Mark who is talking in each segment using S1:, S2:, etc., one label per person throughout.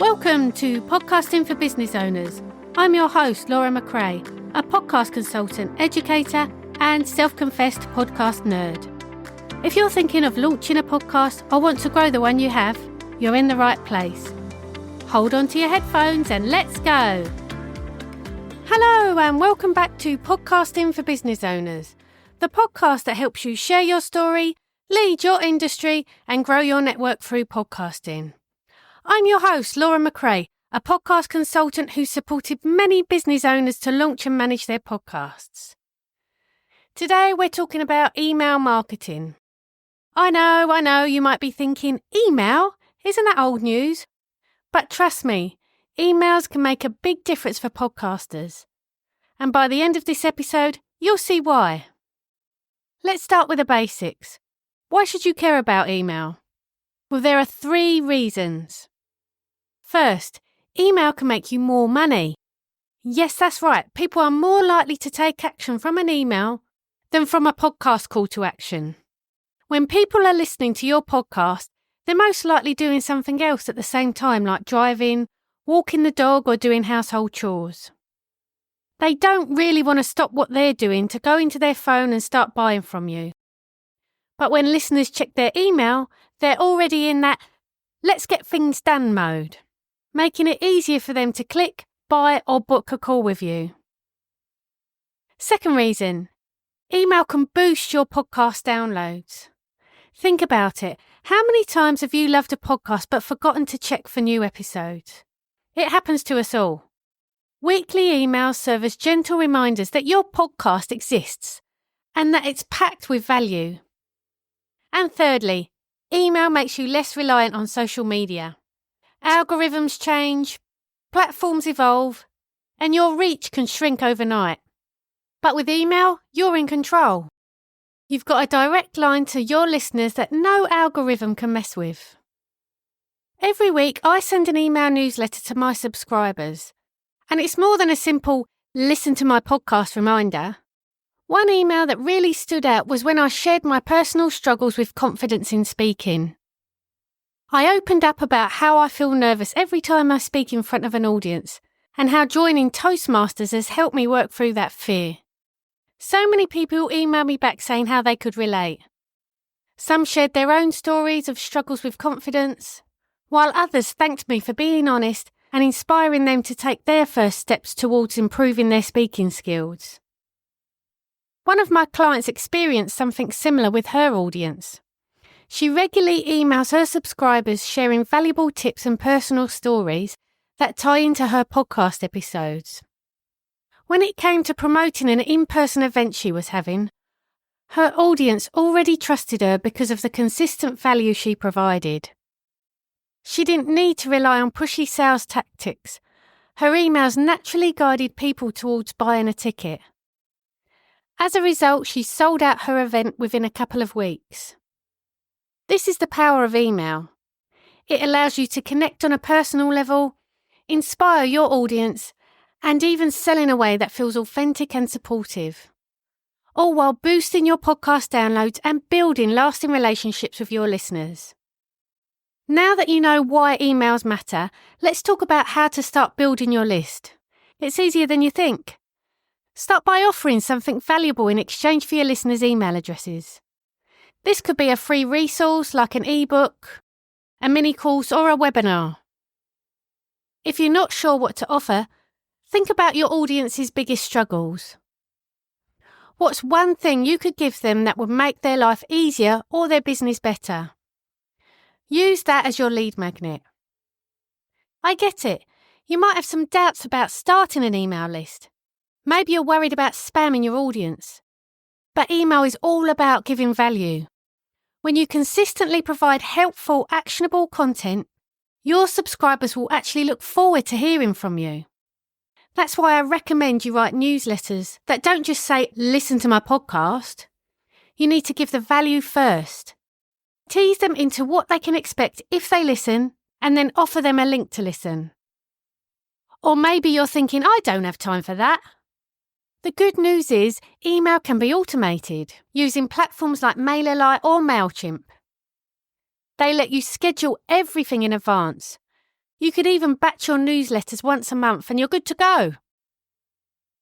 S1: Welcome to Podcasting for Business Owners. I'm your host, Laura McRae, a podcast consultant, educator, and self-confessed podcast nerd. If you're thinking of launching a podcast or want to grow the one you have, you're in the right place. Hold on to your headphones and let's go. Hello and welcome back to Podcasting for Business Owners, the podcast that helps you share your story, lead your industry, and grow your network through podcasting. I'm your host, Laura McRae, a podcast consultant who's supported many business owners to launch and manage their podcasts. Today, we're talking about email marketing. I know, you might be thinking, email? Isn't that old news? But trust me, emails can make a big difference for podcasters. And by the end of this episode, you'll see why. Let's start with the basics. Why should you care about email? Well, there are 3 reasons. First, email can make you more money. Yes, that's right. People are more likely to take action from an email than from a podcast call to action. When people are listening to your podcast, they're most likely doing something else at the same time, like driving, walking the dog, or doing household chores. They don't really want to stop what they're doing to go into their phone and start buying from you. But when listeners check their email, they're already in that let's get things done mode, making it easier for them to click, buy, or book a call with you. Second reason, email can boost your podcast downloads. Think about it. How many times have you loved a podcast but forgotten to check for new episodes? It happens to us all. Weekly emails serve as gentle reminders that your podcast exists and that it's packed with value. And thirdly, email makes you less reliant on social media. Algorithms change, platforms evolve, and your reach can shrink overnight. But with email, you're in control. You've got a direct line to your listeners that no algorithm can mess with. Every week, I send an email newsletter to my subscribers, and it's more than a simple listen to my podcast reminder. One email that really stood out was when I shared my personal struggles with confidence in speaking. I opened up about how I feel nervous every time I speak in front of an audience and how joining Toastmasters has helped me work through that fear. So many people emailed me back saying how they could relate. Some shared their own stories of struggles with confidence, while others thanked me for being honest and inspiring them to take their first steps towards improving their speaking skills. One of my clients experienced something similar with her audience. She regularly emails her subscribers sharing valuable tips and personal stories that tie into her podcast episodes. When it came to promoting an in-person event she was having, her audience already trusted her because of the consistent value she provided. She didn't need to rely on pushy sales tactics. Her emails naturally guided people towards buying a ticket. As a result, she sold out her event within a couple of weeks. This is the power of email. It allows you to connect on a personal level, inspire your audience, and even sell in a way that feels authentic and supportive, all while boosting your podcast downloads and building lasting relationships with your listeners. Now that you know why emails matter, let's talk about how to start building your list. It's easier than you think. Start by offering something valuable in exchange for your listeners' email addresses. This could be a free resource like an ebook, a mini course, or a webinar. If you're not sure what to offer, think about your audience's biggest struggles. What's one thing you could give them that would make their life easier or their business better? Use that as your lead magnet. I get it. You might have some doubts about starting an email list. Maybe you're worried about spamming your audience. But email is all about giving value. When you consistently provide helpful, actionable content, your subscribers will actually look forward to hearing from you. That's why I recommend you write newsletters that don't just say, listen to my podcast. You need to give the value first. Tease them into what they can expect if they listen, and then offer them a link to listen. Or maybe you're thinking, I don't have time for that. The good news is email can be automated using platforms like MailerLite or MailChimp. They let you schedule everything in advance. You could even batch your newsletters once a month and you're good to go.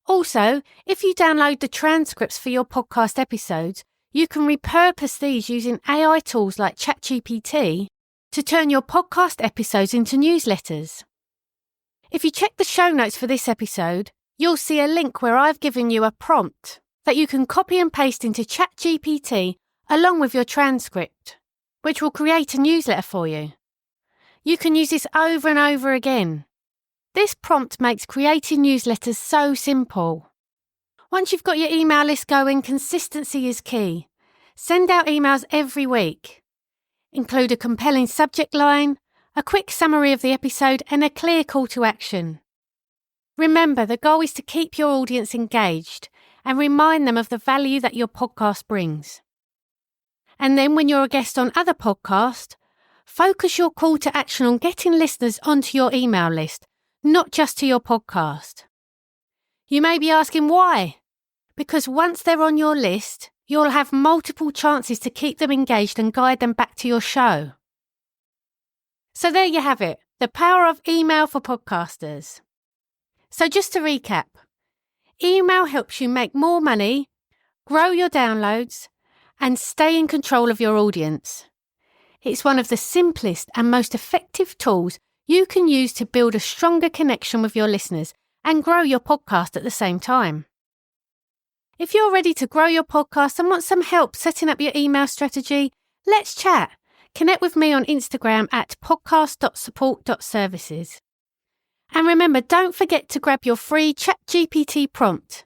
S1: Also, if you download the transcripts for your podcast episodes, you can repurpose these using AI tools like ChatGPT to turn your podcast episodes into newsletters. If you check the show notes for this episode, you'll see a link where I've given you a prompt that you can copy and paste into ChatGPT along with your transcript, which will create a newsletter for you. You can use this over and over again. This prompt makes creating newsletters so simple. Once you've got your email list going, consistency is key. Send out emails every week. Include a compelling subject line, a quick summary of the episode, and a clear call to action. Remember, the goal is to keep your audience engaged and remind them of the value that your podcast brings. And then when you're a guest on other podcasts, focus your call to action on getting listeners onto your email list, not just to your podcast. You may be asking why? Because once they're on your list, you'll have multiple chances to keep them engaged and guide them back to your show. So there you have it, the power of email for podcasters. So just to recap, email helps you make more money, grow your downloads, and stay in control of your audience. It's one of the simplest and most effective tools you can use to build a stronger connection with your listeners and grow your podcast at the same time. If you're ready to grow your podcast and want some help setting up your email strategy, let's chat. Connect with me on Instagram at podcast.support.services. And remember, don't forget to grab your free ChatGPT prompt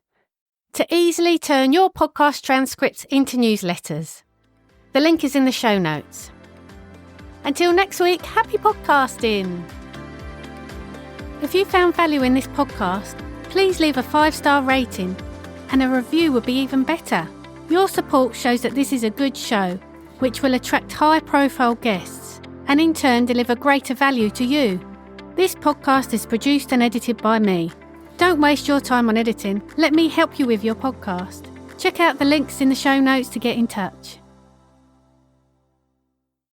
S1: to easily turn your podcast transcripts into newsletters. The link is in the show notes. Until next week, happy podcasting! If you found value in this podcast, please leave a 5-star rating, and a review would be even better. Your support shows that this is a good show, which will attract high-profile guests and in turn deliver greater value to you. This podcast is produced and edited by me. Don't waste your time on editing. Let me help you with your podcast. Check out the links in the show notes to get in touch.